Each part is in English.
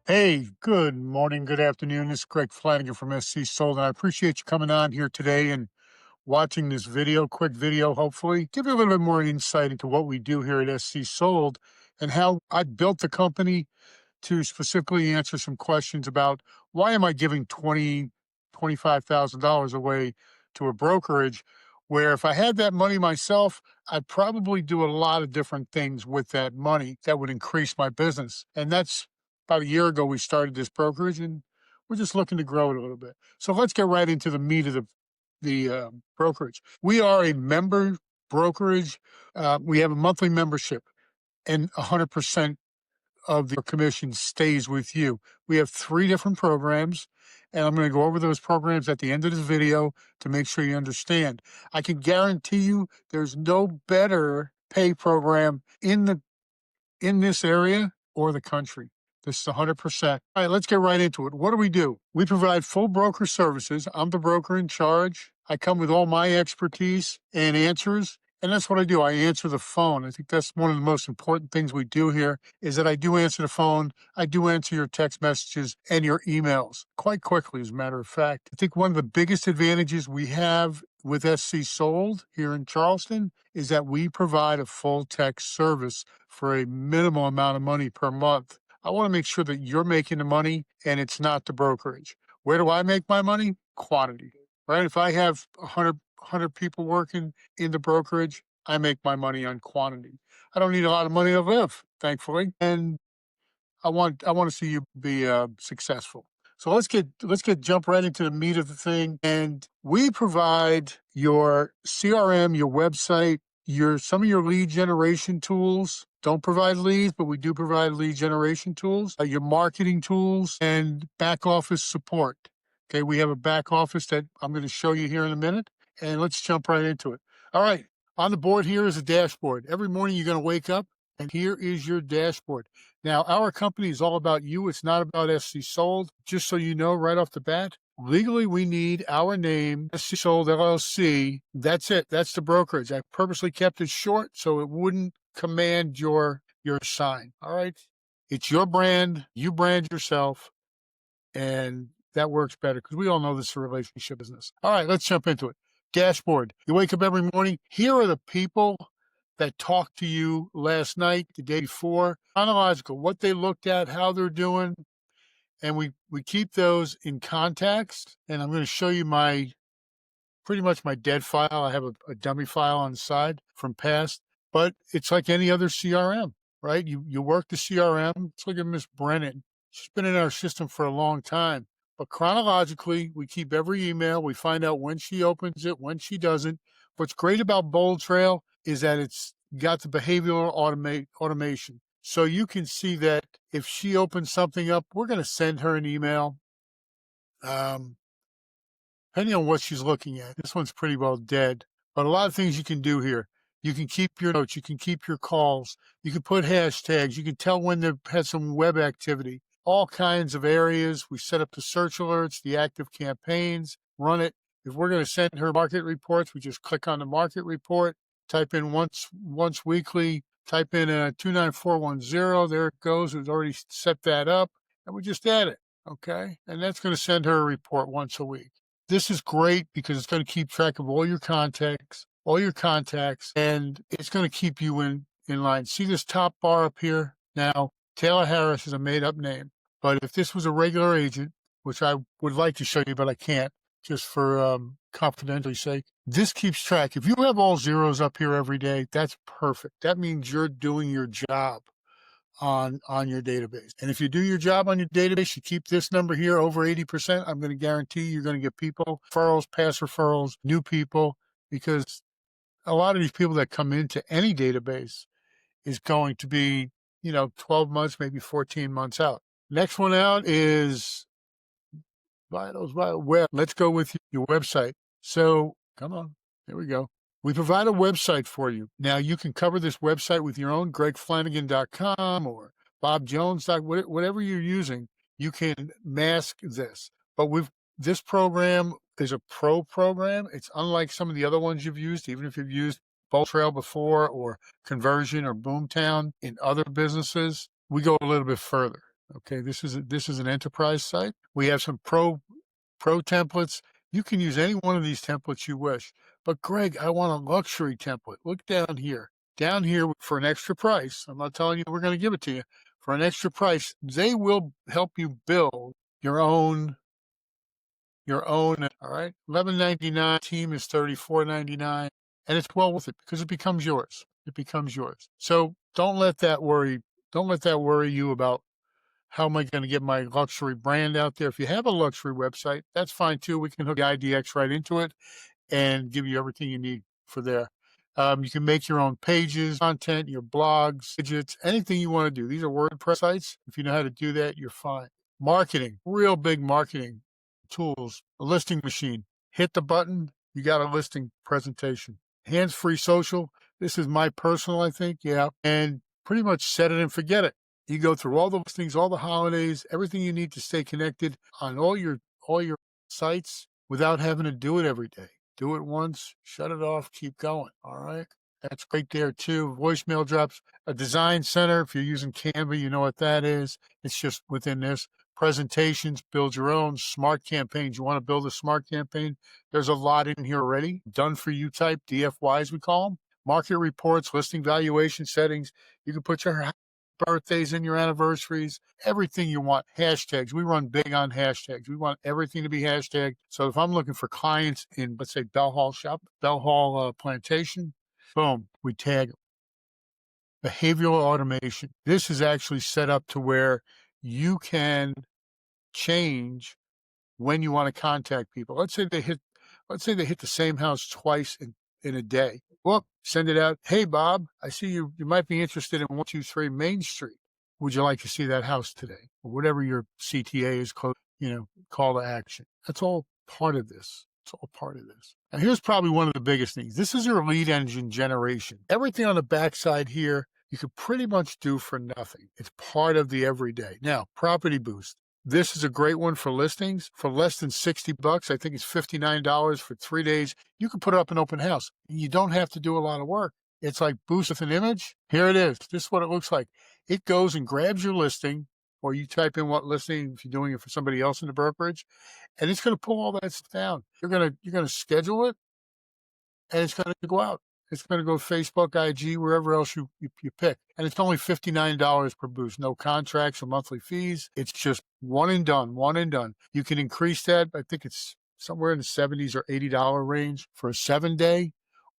Hey, good morning, good afternoon. This is Greg Flanagan from SC Sold, and I appreciate you coming on here today and watching this video, quick video, hopefully. Give you a little bit more insight into what we do here at SC Sold and how I built the company to specifically answer some questions about why am I giving $25,000 away to a brokerage where if I had that money myself, I'd probably do a lot of different things with that money that would increase my business. And that's about a year ago we started this brokerage, and we're just looking to grow it a little bit. So let's get right into the meat of the brokerage. We are a member brokerage. We have a monthly membership, and 100% of the commission stays with you. We have 3 different programs, and I'm going to go over those programs at the end of this video to make sure you understand. I can guarantee you there's no better pay program in this area or the country. This is 100%. All right, let's get right into it. What do? We provide full broker services. I'm the broker in charge. I come with all my expertise and answers. And that's what I do. I answer the phone. I think that's one of the most important things we do here is that I do answer the phone. I do answer your text messages and your emails quite quickly, as a matter of fact. I think one of the biggest advantages we have with SC Sold here in Charleston is that we provide a full text service for a minimal amount of money per month. I want to make sure that you're making the money and it's not the brokerage. Where do I make my money? Quantity, right? If I have 100 people working in the brokerage, I make my money on quantity. I don't need a lot of money to live, thankfully, and I want to see you be successful. So let's jump right into the meat of the thing. And we provide your CRM, your website, some of your lead generation tools. Don't provide leads, but we do provide lead generation tools, your marketing tools, and back office support. Okay, we have a back office that I'm going to show you here in a minute, and let's jump right into it. All right, on the board here is a dashboard. Every morning you're going to wake up, and here is your dashboard. Now, our company is all about you. It's not about SC Sold. Just so you know right off the bat, legally, we need our name, SC Sold LLC. That's it. That's the brokerage. I purposely kept it short so it wouldn't command your sign. All right. It's your brand. You brand yourself. And that works better because we all know this is a relationship business. All right, let's jump into it. Dashboard. You wake up every morning. Here are the people that talked to you last night, the day before, chronological, what they looked at, how they're doing. And we keep those in contacts. And I'm going to show you pretty much my dead file. I have a dummy file on the side from past, but it's like any other CRM, right? You work the CRM. Let's look at Miss Brennan. She's been in our system for a long time. But chronologically, we keep every email. We find out when she opens it, when she doesn't. What's great about Bold Trail is that it's got the behavioral automation. So you can see that if she opens something up, we're going to send her an email. Depending on what she's looking at. This one's pretty well dead. But a lot of things you can do here. You can keep your notes. You can keep your calls. You can put hashtags. You can tell when they've had some web activity. All kinds of areas. We set up the search alerts, the active campaigns, run it. If we're going to send her market reports, we just click on the market report, type in once weekly, type in 29410. There it goes. We've already set that up, and we just add it. Okay. And that's going to send her a report once a week. This is great because it's going to keep track of all your contacts, and it's going to keep you in line. See this top bar up here? Now, Taylor Harris is a made-up name, but if this was a regular agent, which I would like to show you, but I can't, just for confidentiality sake, this keeps track. If you have all zeros up here every day, that's perfect. That means you're doing your job on your database. And if you do your job on your database, you keep this number here over 80%, I'm going to guarantee you're going to get people, referrals, past referrals, new people, because a lot of these people that come into any database is going to be, 12 months, maybe 14 months out. Next one out is Vitals Web. Let's go with your website. So come on, there we go. We provide a website for you. Now, you can cover this website with your own, gregflanagan.com or bobjones.com, whatever you're using, you can mask this. But this program is a pro program. It's unlike some of the other ones you've used, even if you've used Bold Trail before or Conversion or Boomtown in other businesses. We go a little bit further, Okay, this is an enterprise site. We have some pro templates. You can use any one of these templates you wish. But Greg, I want a luxury template. Look down here. Down here for an extra price. I'm not telling you we're going to give it to you. For an extra price, they will help you build your own, all right? $11.99, team is $34.99, and it's well worth it because it becomes yours. It becomes yours. So don't let that worry you about how am I going to get my luxury brand out there. If you have a luxury website, that's fine too. We can hook the IDX right into it and give you everything you need for there. You can make your own pages, content, your blogs, widgets, anything you want to do. These are WordPress sites. If you know how to do that, you're fine. Marketing, real big marketing tools. A listing machine. Hit the button, you got a listing presentation. Hands-free social. This is my personal, I think. Yeah. And pretty much set it and forget it. You go through all the listings, all the holidays, everything you need to stay connected on all your sites without having to do it every day. Do it once, shut it off, keep going. All right. That's great there too. Voicemail drops. A design center. If you're using Canva, you know what that is. It's just within this. Presentations, build your own. Smart campaigns. You want to build a smart campaign? There's a lot in here already. Done for you type, DFYs we call them. Market reports, listing valuation settings. You can put your birthdays and your anniversaries, everything you want. Hashtags. We run big on hashtags. We want everything to be hashtagged. So if I'm looking for clients in, let's say, Bell Hall Plantation, boom, we tag them. Behavioral automation. This is actually set up to where you can change when you want to contact people. Let's say they hit the same house twice in a day. Well, send it out. Hey, Bob, I see you might be interested in 123 Main Street. Would you like to see that house today? Or whatever your CTA is called, call to action. That's all part of this. It's all part of this. And here's probably one of the biggest things. This is your lead engine generation. Everything on the backside here, you could pretty much do for nothing. It's part of the everyday. Now, Property Boost. This is a great one for listings for less than $60. I think it's $59 for 3 days. You can put it up an open house. You don't have to do a lot of work. It's like boost with an image. Here it is. This is what it looks like. It goes and grabs your listing, or you type in what listing if you're doing it for somebody else in the brokerage, and it's going to pull all that stuff down. You're going to schedule it, and it's going to go out. It's going to go Facebook, IG, wherever else you pick. And it's only $59 per boost. No contracts or monthly fees. It's just one and done. You can increase that. I think it's somewhere in the $70s or $80 range for a 7-day,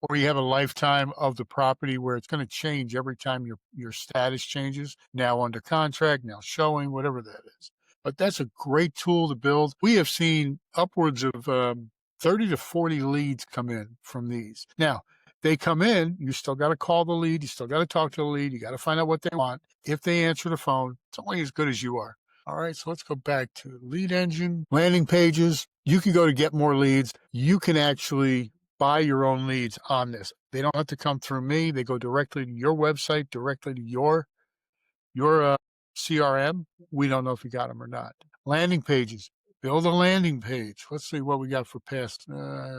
or you have a lifetime of the property where it's going to change every time your status changes. Now under contract, now showing, whatever that is. But that's a great tool to build. We have seen upwards of 30 to 40 leads come in from these. Now, they come in, you still got to call the lead. You still got to talk to the lead. You got to find out what they want. If they answer the phone, it's only as good as you are. All right, so let's go back to lead engine, landing pages. You can go to get more leads. You can actually buy your own leads on this. They don't have to come through me. They go directly to your website, directly to your CRM. We don't know if you got them or not. Landing pages. Build a landing page. Let's see what we got for past.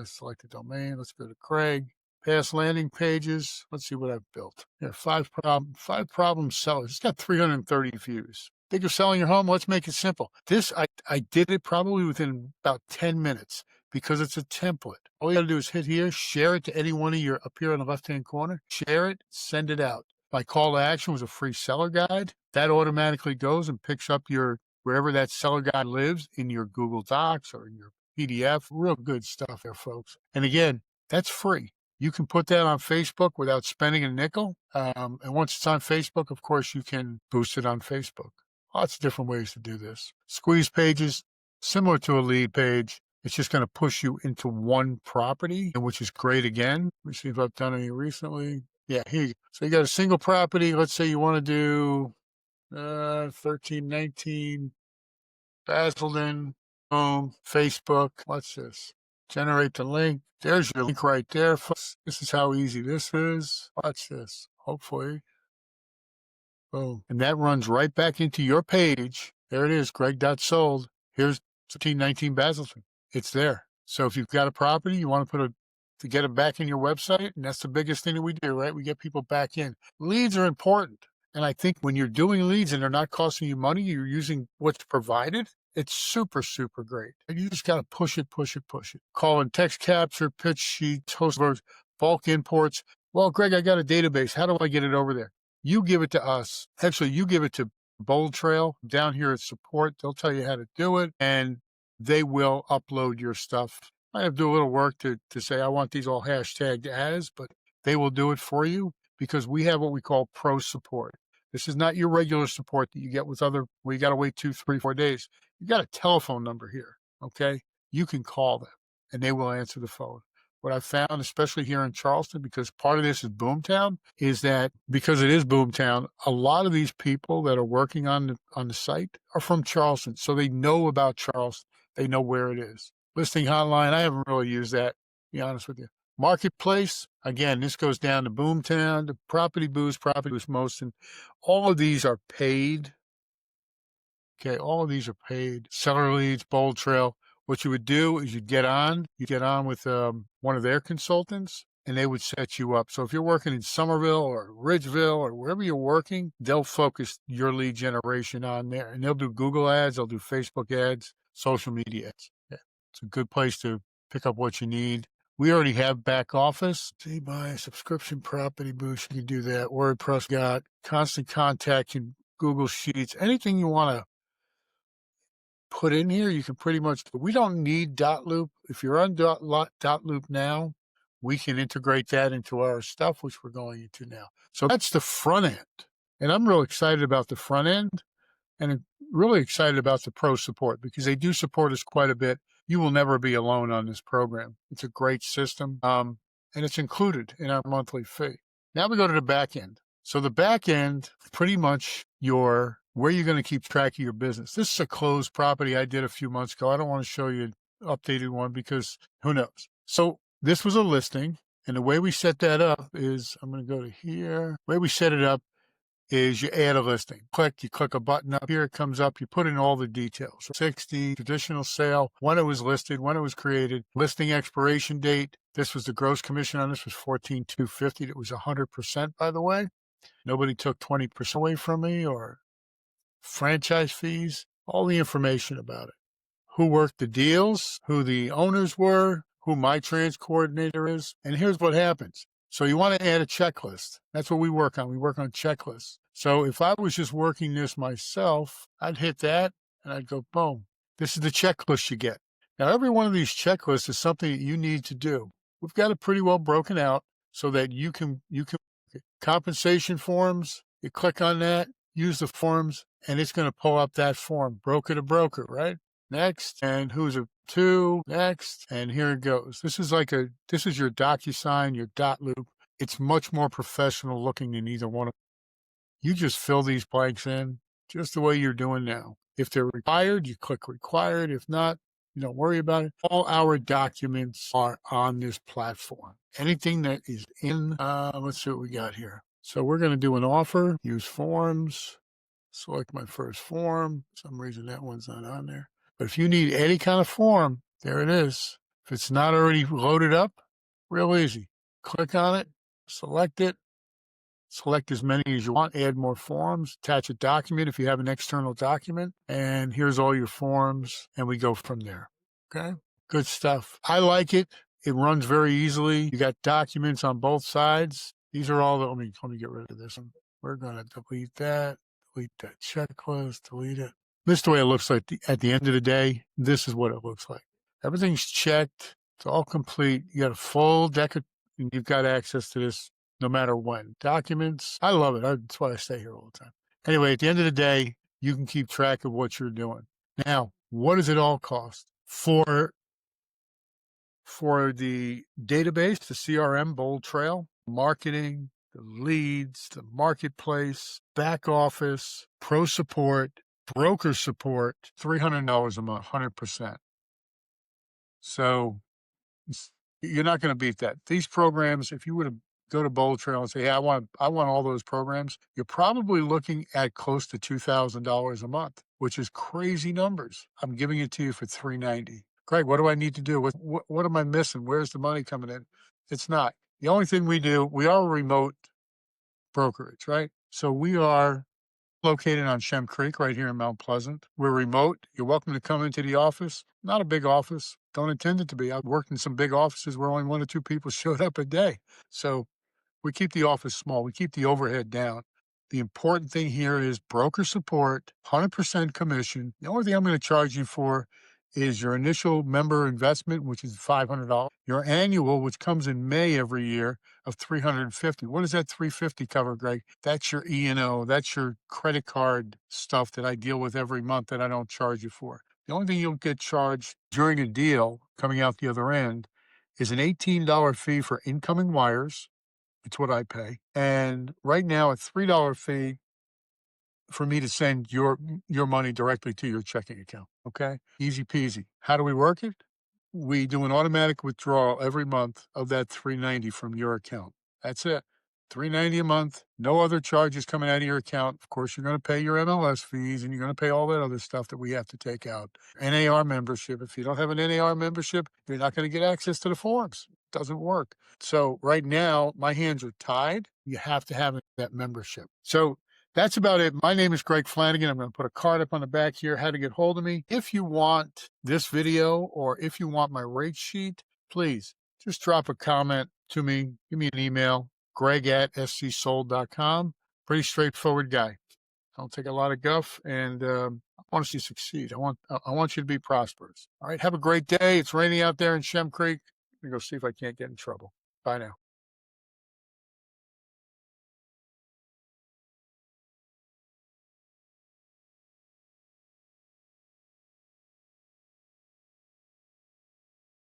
Select the domain. Let's go to Craig. Past landing pages. Let's see what I've built. Here, five problem sellers. It's got 330 views. Think of selling your home? Let's make it simple. This, I did it probably within about 10 minutes because it's a template. All you got to do is hit here, share it to any one of your up here in the left-hand corner, share it, send it out. My call to action was a free seller guide. That automatically goes and picks up wherever that seller guide lives in your Google Docs or in your PDF. Real good stuff there, folks. And again, that's free. You can put that on Facebook without spending a nickel. And once it's on Facebook, of course, you can boost it on Facebook. Lots of different ways to do this. Squeeze pages, similar to a lead page. It's just going to push you into one property, which is great again. Let me see if I've done any recently. Yeah, here you go. So you got a single property. Let's say you want to do 1319 Basildon, boom, Facebook. What's this? Generate the link. There's your link right there, folks. This is how easy this is. Watch this. Hopefully. Boom. And that runs right back into your page. There it is, Greg.sold. Here's 1319 Basildon. It's there. So if you've got a property, you want to get it back in your website, and that's the biggest thing that we do, right? We get people back in. Leads are important. And I think when you're doing leads and they're not costing you money, you're using what's provided. It's super, super great. And you just got to push it, push it, push it. Call and text capture, pitch sheets, host words, bulk imports. Well, Greg, I got a database. How do I get it over there? You give it to us. Actually, you give it to Bold Trail down here at support. They'll tell you how to do it, and they will upload your stuff. I have to do a little work to say I want these all hashtagged as, but they will do it for you because we have what we call pro support. This is not your regular support that you get with other, where you got to wait 2, 3, 4 days. You got a telephone number here, okay? You can call them, and they will answer the phone. What I've found, especially here in Charleston, because part of this is Boomtown, is that because it is Boomtown, a lot of these people that are working on the site are from Charleston, so they know about Charleston. They know where it is. Listing hotline, I haven't really used that, to be honest with you. Marketplace, again, this goes down to Boomtown, to Property Boost Most, and all of these are paid. Okay, all of these are paid. Seller leads, Bold Trail. What you would do is you get on with one of their consultants, and they would set you up. So if you're working in Somerville or Ridgeville or wherever you're working, they'll focus your lead generation on there. And they'll do Google ads, they'll do Facebook ads, social media ads. Yeah. It's a good place to pick up what you need. We already have back office. See, buy subscription property boost. You can do that. WordPress got constant contact, and Google Sheets, anything you want to put in here, you can pretty much, we don't need .loop. If you're on .loop now, we can integrate that into our stuff, which we're going into now. So that's the front end. And I'm real excited about the front end, and I'm really excited about the pro support because they do support us quite a bit. You will never be alone on this program. It's a great system, and it's included in our monthly fee. Now we go to the back end. So the back end, pretty much where you're going to keep track of your business. This is a closed property I did a few months ago. I don't want to show you an updated one because who knows. So this was a listing, and the way we set that up is, I'm going to go to here. The way we set it up is you add a listing. You click a button up here, it comes up, you put in all the details. 60, traditional sale, when it was listed, when it was created, listing expiration date. This was the gross commission on this was $14,250. It was 100%, by the way. Nobody took 20% away from me or franchise fees, all the information about it. Who worked the deals, who the owners were, who my trans coordinator is. And here's what happens. So you want to add a checklist. That's what we work on. We work on checklists. So if I was just working this myself, I'd hit that and I'd go, boom. This is the checklist you get. Now, every one of these checklists is something that you need to do. We've got it pretty well broken out so that you can compensation forms, you click on that, use the forms, and it's going to pull up that form, broker to broker, right? Next, and who's it to? Next, and here it goes. This is your DocuSign, your .loop. It's much more professional looking than either one of them. You just fill these blanks in just the way you're doing now. If they're required, you click required. If not, you don't worry about it. All our documents are on this platform. Anything that is in, let's see what we got here. So we're going to do an offer, use forms, select my first form. For some reason that one's not on there. But if you need any kind of form, there it is. If it's not already loaded up, real easy. Click on it, select it, select as many as you want, add more forms, attach a document if you have an external document, and here's all your forms, and we go from there. Okay? Good stuff. I like it. It runs very easily. You got documents on both sides. These are all let me get rid of this one. We're going to delete that checklist, delete it. This is the way it looks like at the end of the day. This is what it looks like. Everything's checked. It's all complete. You got a full deck and you've got access to this no matter when. Documents. I love it. That's why I stay here all the time. Anyway, at the end of the day, you can keep track of what you're doing. Now, what does it all cost? For the database, the CRM, Bold Trail, marketing, the leads, the marketplace, back office, pro support, broker support, $300 a month, 100%. So you're not going to beat that. These programs, if you were to go to Bold Trail and say, hey, I want all those programs, you're probably looking at close to $2,000 a month, which is crazy numbers. I'm giving it to you for $390. Greg, what do I need to do? What am I missing? Where's the money coming in? It's not. The only thing we do, we are a remote Brokerage, right? So we are located on Shem Creek right here in Mount Pleasant. We're remote. You're welcome to come into the office. Not a big office. Don't intend it to be. I've worked in some big offices where only one or two people showed up a day. So we keep the office small. We keep the overhead down. The important thing here is broker support, 100% commission. The only thing I'm going to charge you for is your initial member investment, which is $500. Your annual, which comes in May every year, of $350. What does that $350 cover, Greg? That's your E&O. That's your credit card stuff that I deal with every month that I don't charge you for. The only thing you'll get charged during a deal coming out the other end is an $18 fee for incoming wires. It's what I pay. And right now, a $3 fee for me to send your money directly to your checking account. Okay? Easy peasy. How do we work it? We do an automatic withdrawal every month of that $390 from your account. That's it. $390 a month, no other charges coming out of your account. Of course, you're going to pay your MLS fees and you're going to pay all that other stuff that we have to take out. NAR membership. If you don't have an NAR membership, you're not going to get access to the forms. It doesn't work. So right now, my hands are tied. You have to have that membership. So that's about it. My name is Greg Flanagan. I'm going to put a card up on the back here, how to get hold of me. If you want this video or if you want my rate sheet, please just drop a comment to me. Give me an email, greg@scsold.com. Pretty straightforward guy. I don't take a lot of guff, and I want to see you succeed. I want you to be prosperous. All right, have a great day. It's raining out there in Shem Creek. I'm going to go see if I can't get in trouble. Bye now.